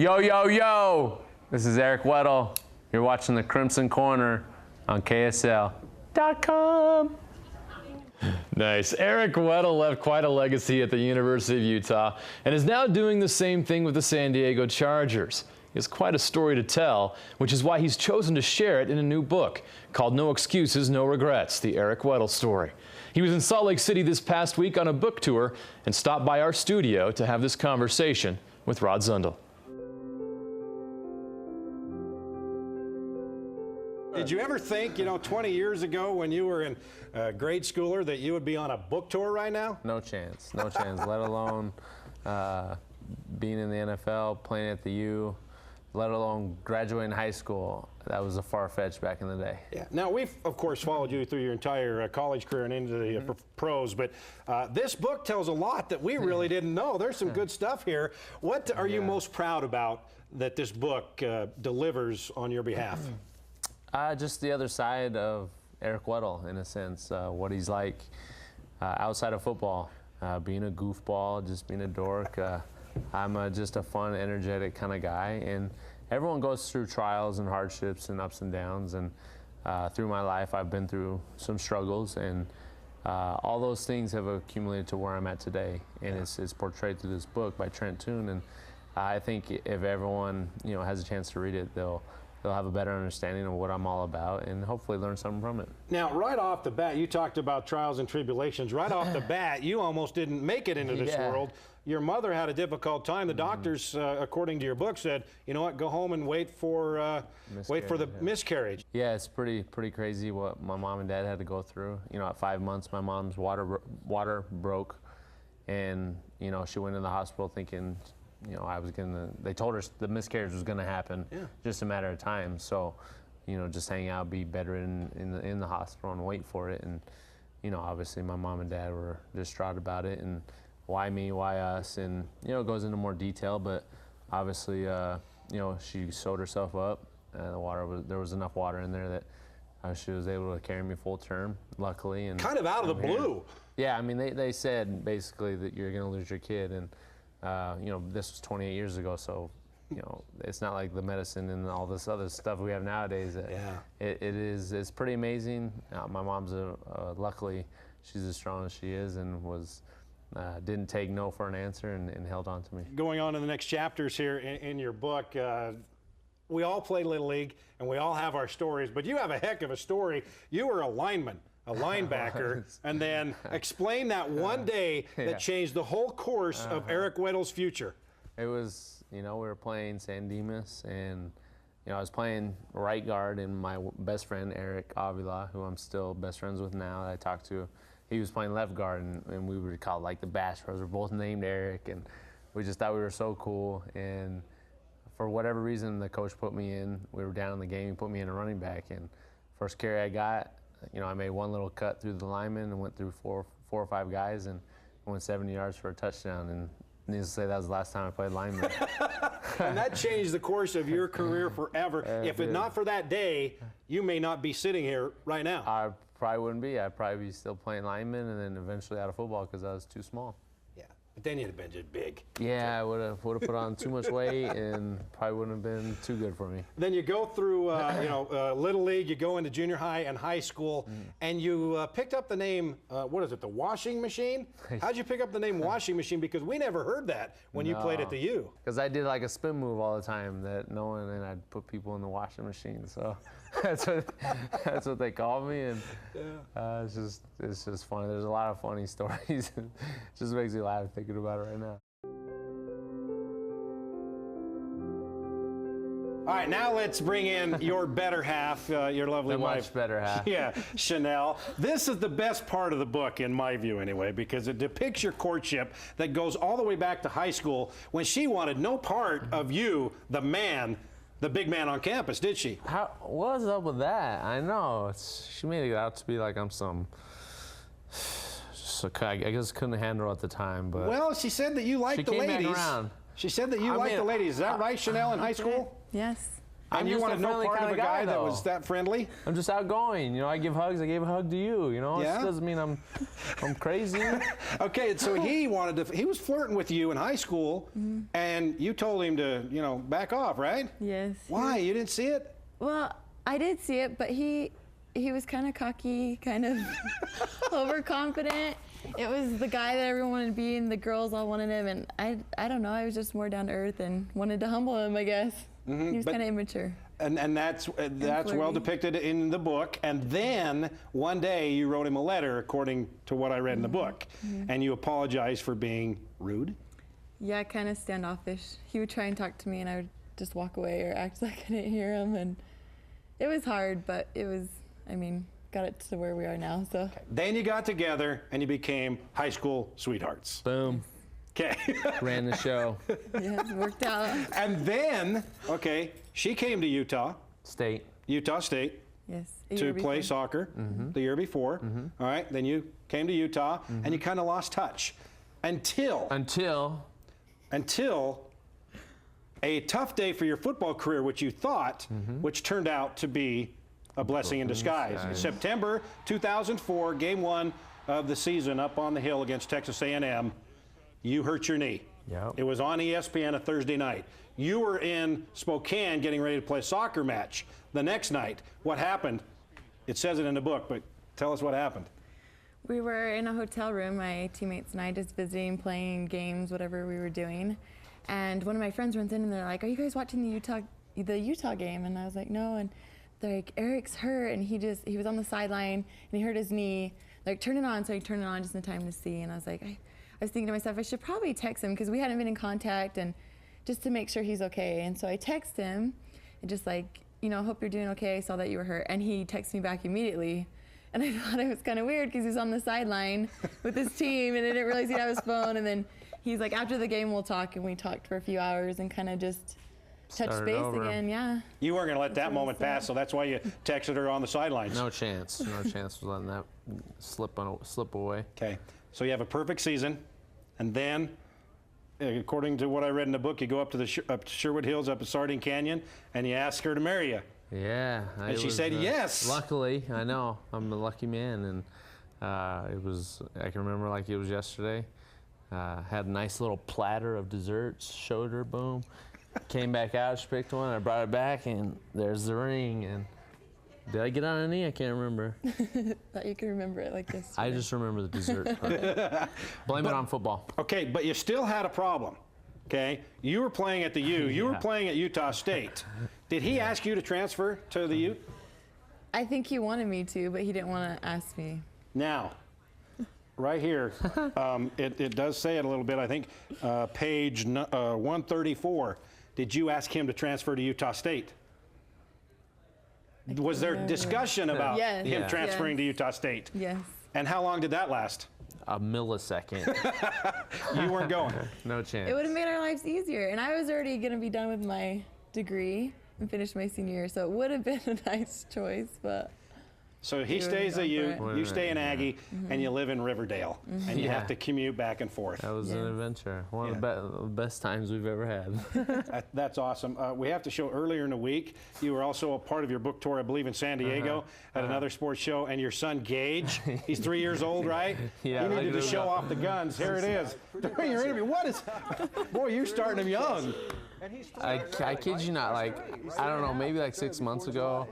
Yo, yo, yo! This is Eric Weddle. You're watching the Crimson Corner on KSL.com. Nice. Eric Weddle left quite a legacy at the University of Utah and is now doing the same thing with the San Diego Chargers. He has quite a story to tell, which is why he's chosen to share it in a new book called No Excuses, No Regrets, the Eric Weddle Story. He was in Salt Lake City this past week on a book tour and stopped by our studio to have this conversation with Rod Zundel. Did you ever think, 20 years ago when you were in grade schooler that you would be on a book tour right now? No chance, no chance, let alone being in the NFL, playing at the U, let alone graduating high school. That was a far-fetched back in the day. Yeah. Now, we've, of course, followed you through your entire college career and into the pros, but this book tells a lot that we really didn't know. There's some good stuff here. What are you most proud about that this book delivers on your behalf? Just the other side of Eric Weddle, in a sense, what he's like outside of football, being a goofball, just being a dork. I'm just a fun, energetic kind of guy, and everyone goes through trials and hardships and ups and downs, and through my life I've been through some struggles, and all those things have accumulated to where I'm at today, and it's portrayed through this book by Trent Toon, and I think if everyone has a chance to read it, they'll have a better understanding of what I'm all about and hopefully learn something from it. Now, right off the bat, you talked about trials and tribulations. Right off the bat, you almost didn't make it into this world. Your mother had a difficult time. The doctors, according to your book, said, you know what, go home and wait for the miscarriage. Yeah, it's pretty crazy what my mom and dad had to go through. At 5 months, my mom's water broke, and she went in the hospital thinking, they told her the miscarriage was gonna happen, just a matter of time. So, just hang out, be better in the hospital and wait for it. And, obviously my mom and dad were distraught about it, and why me, why us? And, it goes into more detail, but obviously, she sewed herself up, and there was enough water in there that she was able to carry me full term, luckily. And kind of out of the blue. Yeah, I mean, they said basically that you're gonna lose your kid, and this was 28 years ago, so it's not like the medicine and all this other stuff we have nowadays. It's pretty amazing. My mom's luckily she's as strong as she is, and didn't take no for an answer, and held on to me. Going on in the next chapters here in your book, we all play Little League and we all have our stories, but you have a heck of a story. You were a lineman, a linebacker, and then explain that one day that changed the whole course of Eric Weddle's future. It was, we were playing San Dimas, and I was playing right guard, and my best friend Eric Avila, who I'm still best friends with now, that I talked to, he was playing left guard, and we were called like the Bash Bros. We're both named Eric, and we just thought we were so cool. And for whatever reason, the coach put me in. We were down in the game, he put me in a running back, and first carry I got, I made one little cut through the lineman and went through four or five guys and went 70 yards for a touchdown. And needless to say, that was the last time I played lineman. And that changed the course of your career forever. If it not for that day, you may not be sitting here right now. I probably wouldn't be. I'd probably be still playing lineman, and then eventually out of football because I was too small. Yeah, but then you'd have been just big. Yeah, I would have put on too much weight, and probably wouldn't have been too good for me. Then you go through, Little League, you go into junior high and high school, and you picked up the name, what is it, the washing machine? How'd you pick up the name washing machine? Because we never heard that when you played at the U. Because I did like a spin move all the time that no one, and I'd put people in the washing machine. So that's what they called me, and it's just funny. There's a lot of funny stories. It just makes me laugh thinking about it right now. All right, now let's bring in your better half, your lovely wife. Much better half. Yeah, Chanel. This is the best part of the book, in my view anyway, because it depicts your courtship that goes all the way back to high school when she wanted no part of you, the man, the big man on campus, did she? What's up with that? I know. She made it out to be like I'm some... I guess couldn't handle it at the time, but... Well, she said that you liked the ladies. She came back around. She said that you liked the ladies. Is that right, Chanel, in high school? Yes. And you just wanted a no friendly part of kinda a guy that though. was that friendly? I'm just outgoing. You know, I give hugs. I gave a hug to you. You know, Yeah? it doesn't mean I'm crazy. Okay, so he was flirting with you in high school, and you told him to, you know, back off, right? Yes. Why? You didn't see it? Well, I did see it, but he was kind of cocky, kind of overconfident. It was the guy that everyone wanted to be, and the girls all wanted him, and I don't know. I was just more down to earth and wanted to humble him, I guess. He was but- kind of immature. And that's well flirty. depicted in the book. And then one day you wrote him a letter, according to what I read in the book, and you apologized for being rude. Yeah, kind of standoffish. He would try and talk to me, and I would just walk away or act like I didn't hear him, and it was hard, but it was, I mean, got it to where we are now, so. Then you got together and you became high school sweethearts. Boom. Okay. Ran the show. Yeah, it worked out. And then, okay, she came to Utah State. State, Yes. to play soccer the year before. All right, then you came to Utah and you kind of lost touch until a tough day for your football career, which you thought, which turned out to be a blessing in disguise. September 2004, game 1 of the season up on the hill against Texas A&M, you hurt your knee. Yep. It was on ESPN a Thursday night. You were in Spokane getting ready to play a soccer match the next night. What happened? It says it in the book, but tell us what happened. We were in a hotel room, my teammates and I, just visiting, playing games, whatever we were doing. And one of my friends runs in and they're like, "Are you guys watching the Utah game?" And I was like, "No." And they're like, "Eric's hurt," and he was on the sideline and he hurt his knee. They're like, "Turn it on." So I turned it on just in time to see. And I was like, I was thinking to myself, I should probably text him because we hadn't been in contact, and just to make sure he's okay. And so I text him and just like, you know, "Hope you're doing okay. I saw that you were hurt." And he texted me back immediately. And I thought it was kind of weird because he was on the sideline with his team, and I didn't realize he'd have his phone. And then he's like, "After the game, we'll talk." And we talked for a few hours and kind of just touched Started base over. again. Yeah. You weren't going to let that really moment sad. pass, so that's why you texted her on the sidelines. No chance. No chance of letting that slip away. Okay, so you have a perfect season, and then, according to what I read in the book, you go up to the up to Sherwood Hills, up at Sardine Canyon, and you ask her to marry you. Yeah. And she said yes. Luckily, I know. I'm a lucky man, and it was. I can remember like it was yesterday. Had a nice little platter of desserts. Showed her. Boom. Came back out. She picked one. I brought it back, and there's the ring. And did I get on a knee? I can't remember. Thought you could remember it like this. I just remember the dessert part. Blame it on football. Okay, but you still had a problem. Okay, you were playing at the U. You were playing at Utah State. Did he ask you to transfer to the Ute? I think he wanted me to, but he didn't want to ask me. Now, right here, it does say it a little bit. I think page 134. Did you ask him to transfer to Utah State? Was there discussion about Yes. him Yeah. transferring Yes. to Utah State? Yes. And how long did that last? A millisecond. You weren't going. No chance. It would have made our lives easier. And I was already going to be done with my degree and finish my senior year, so it would have been a nice choice, but. So he You stays would've at gone you, for it. you stay in Aggie, and you live in Riverdale, and you have Yeah. to commute back and forth. That was an Yes. adventure. One of the best times we've ever had. That's awesome. We have to show earlier in the week, you were also a part of your book tour, I believe, in San Diego at another sports show, and your son Gage, he's 3 years old, right? Yeah, You look needed at to him show go. off the guns. Here it is. During your interview, what is, boy, you're starting him young. I kid you not, like, I don't know, maybe like 6 months ago,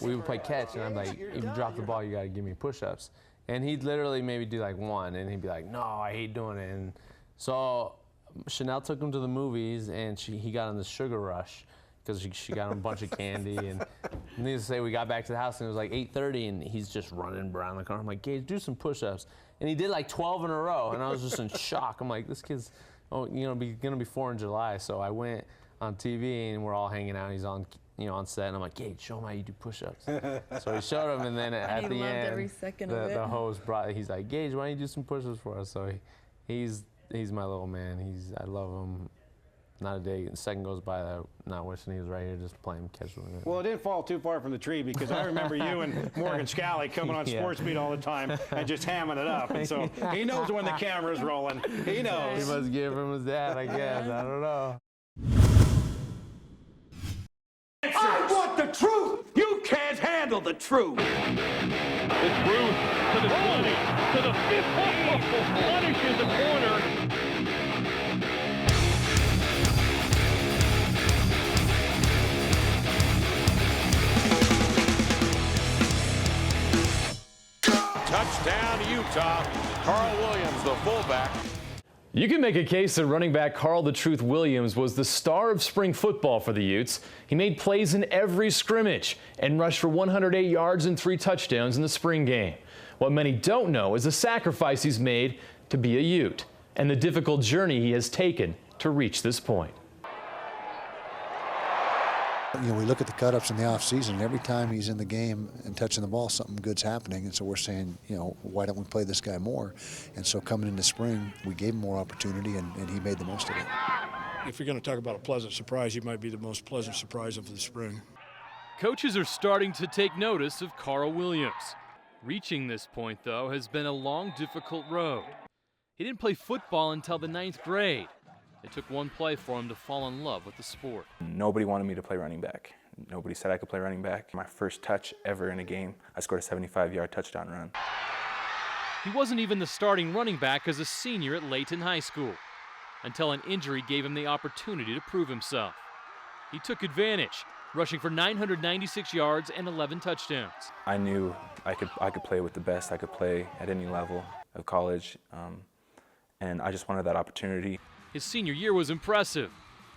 we would play catch, and I'm like, if you drop the ball, you got to give me push-ups. And he'd literally maybe do like one, and he'd be like, "No, I hate doing it." And so Chanel took him to the movies, and he got on the sugar rush because she got him a bunch of candy. And needless to say, we got back to the house, and it was like 8:30, and he's just running around the car. I'm like, "Gage, do some push-ups." And he did like 12 in a row, and I was just in shock. I'm like, this kid's gonna be 4 in July. So I went on TV, and we're all hanging out. He's on set, and I'm like, "Gage, show him how you do push-ups." So he showed him, and then at he the loved end, every second of it. the host he's like, "Gage, why don't you do some push-ups for us?" So he's my little man. I love him. Not a day, second goes by that not wishing he was right here, just playing catch with him. Well, it didn't fall too far from the tree because I remember you and Morgan Scally coming on Yeah. Sports Beat all the time and just hamming it up. And so he knows when the camera's rolling. He knows. He must give him his dad, I guess. I don't know. truth! You can't handle the truth! The truth to the 20, to the 50, punishes the corner. Touchdown, Utah. Karl Williams, the fullback. You can make a case that running back Karl "The Truth" Williams was the star of spring football for the Utes. He made plays in every scrimmage and rushed for 108 yards and 3 touchdowns in the spring game. What many don't know is the sacrifice he's made to be a Ute and the difficult journey he has taken to reach this point. You know, we look at the cut-ups in the offseason, and every time he's in the game and touching the ball, something good's happening. And so we're saying, you know, why don't we play this guy more? And so coming into spring, we gave him more opportunity, and he made the most of it. If you're going to talk about a pleasant surprise, he might be the most pleasant surprise of the spring. Coaches are starting to take notice of Karl Williams. Reaching this point, though, has been a long, difficult road. He didn't play football until the 9th grade. It took one play for him to fall in love with the sport. Nobody wanted me to play running back. Nobody said I could play running back. My first touch ever in a game, I scored a 75-yard touchdown run. He wasn't even the starting running back as a senior at Layton High School, until an injury gave him the opportunity to prove himself. He took advantage, rushing for 996 yards and 11 touchdowns. I knew I could play with the best. I could play at any level of college, and I just wanted that opportunity. His senior year was impressive,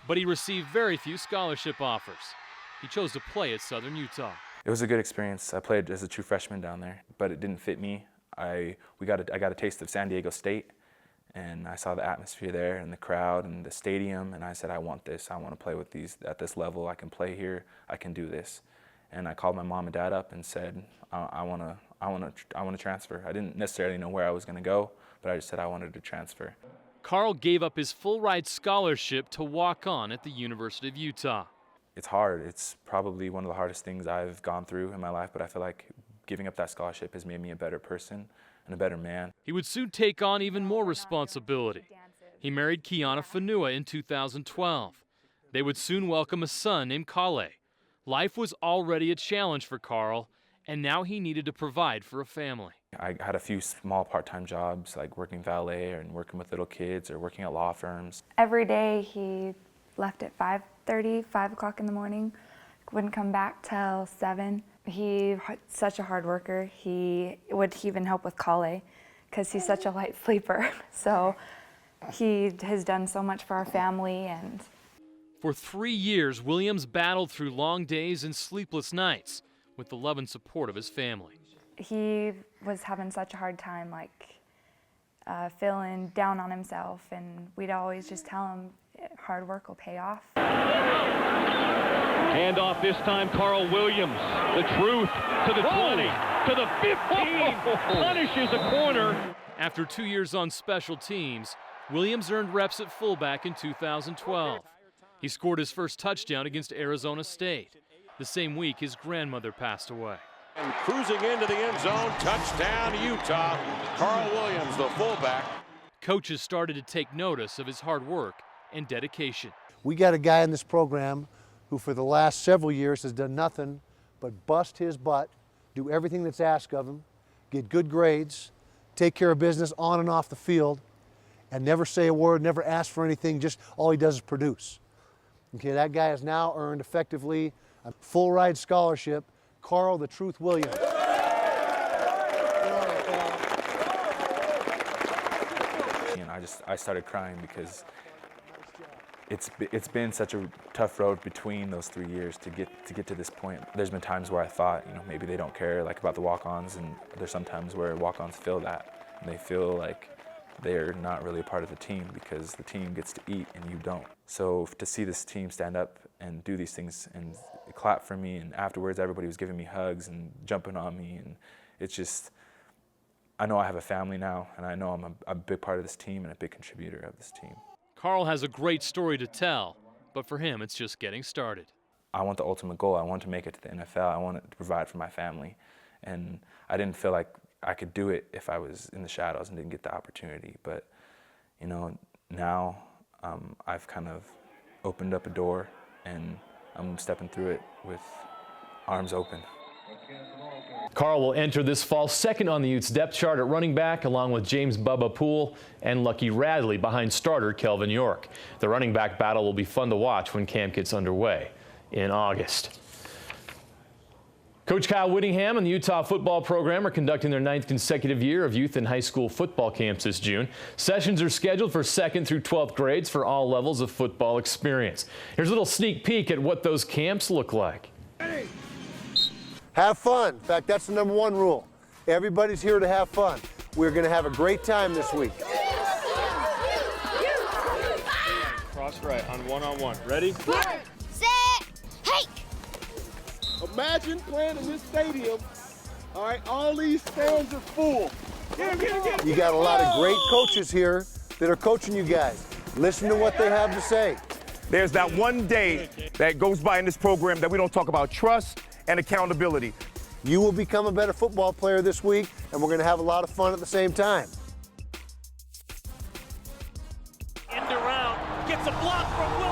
but he received very few scholarship offers. He chose to play at Southern Utah. It was a good experience. I played as a true freshman down there, but it didn't fit me. I got a taste of San Diego State, and I saw the atmosphere there and the crowd and the stadium, and I said, I want this. I want to play with these at this level. I can play here. I can do this. And I called my mom and dad up and said, I want to transfer. I didn't necessarily know where I was going to go, but I just said I wanted to transfer. Karl gave up his full-ride scholarship to walk on at the University of Utah. It's hard. It's probably one of the hardest things I've gone through in my life, but I feel like giving up that scholarship has made me a better person and a better man. He would soon take on even more responsibility. He married Kiana Fanua in 2012. They would soon welcome a son named Kale. Life was already a challenge for Karl, and now he needed to provide for a family. I had a few small part-time jobs, like working valet and working with little kids or working at law firms. Every day he left at 5:30, 5 o'clock in the morning, wouldn't come back till 7. He's such a hard worker. He would even help with Kale because he's such a light sleeper. So he has done so much for our family. And for 3 years, Williams battled through long days and sleepless nights with the love and support of his family. He was having such a hard time, feeling down on himself, and we'd always just tell him hard work will pay off. Handoff this time, Karl Williams. The truth to the 20, to the 15, punishes a corner. After 2 years on special teams, Williams earned reps at fullback in 2012. He scored his first touchdown against Arizona State. The same week, his grandmother passed away. And cruising into the end zone, touchdown, Utah. Karl Williams, the fullback. Coaches started to take notice of his hard work and dedication. We got a guy in this program who for the last several years has done nothing but bust his butt, do everything that's asked of him, get good grades, take care of business on and off the field, and never say a word, never ask for anything, just all he does is produce. Okay, that guy has now earned effectively a full ride scholarship. Karl "The Truth" Williams. You know, I started crying because it's been such a tough road between those 3 years to get to this point. There's been times where I thought, you know, maybe they don't care about the walk-ons, and there's some times where walk-ons feel that, and they feel like they're not really a part of the team because the team gets to eat and you don't. So to see this team stand up and do these things and clap for me, and afterwards everybody was giving me hugs and jumping on me, and it's just, I know I have a family now, and I know I'm a big part of this team and a big contributor of this team. Karl has a great story to tell, but for him it's just getting started. I want the ultimate goal. I want to make it to the NFL. I want to provide for my family, and I didn't feel like I could do it if I was in the shadows and didn't get the opportunity. But, you know, now I've kind of opened up a door, and I'm stepping through it with arms open. Karl will enter this fall second on the Utes depth chart at running back, along with James Bubba Poole and Lucky Radley behind starter Kelvin York. The running back battle will be fun to watch when camp gets underway in August. Coach Kyle Whittingham and the Utah football program are conducting their 9th consecutive year of youth and high school football camps this June. Sessions are scheduled for 2nd through 12th grades for all levels of football experience. Here's a little sneak peek at what those camps look like. Have fun. In fact, that's the #1 rule. Everybody's here to have fun. We're going to have a great time this week. Cross right on one-on-one. Ready? Set, hike. Imagine playing in this stadium. All right, all these stands are full. You got a lot of great coaches here that are coaching you guys. Listen to what they have to say. There's not one day that goes by in this program that we don't talk about trust and accountability. You will become a better football player this week, and we're going to have a lot of fun at the same time. End around, gets a block from Williams.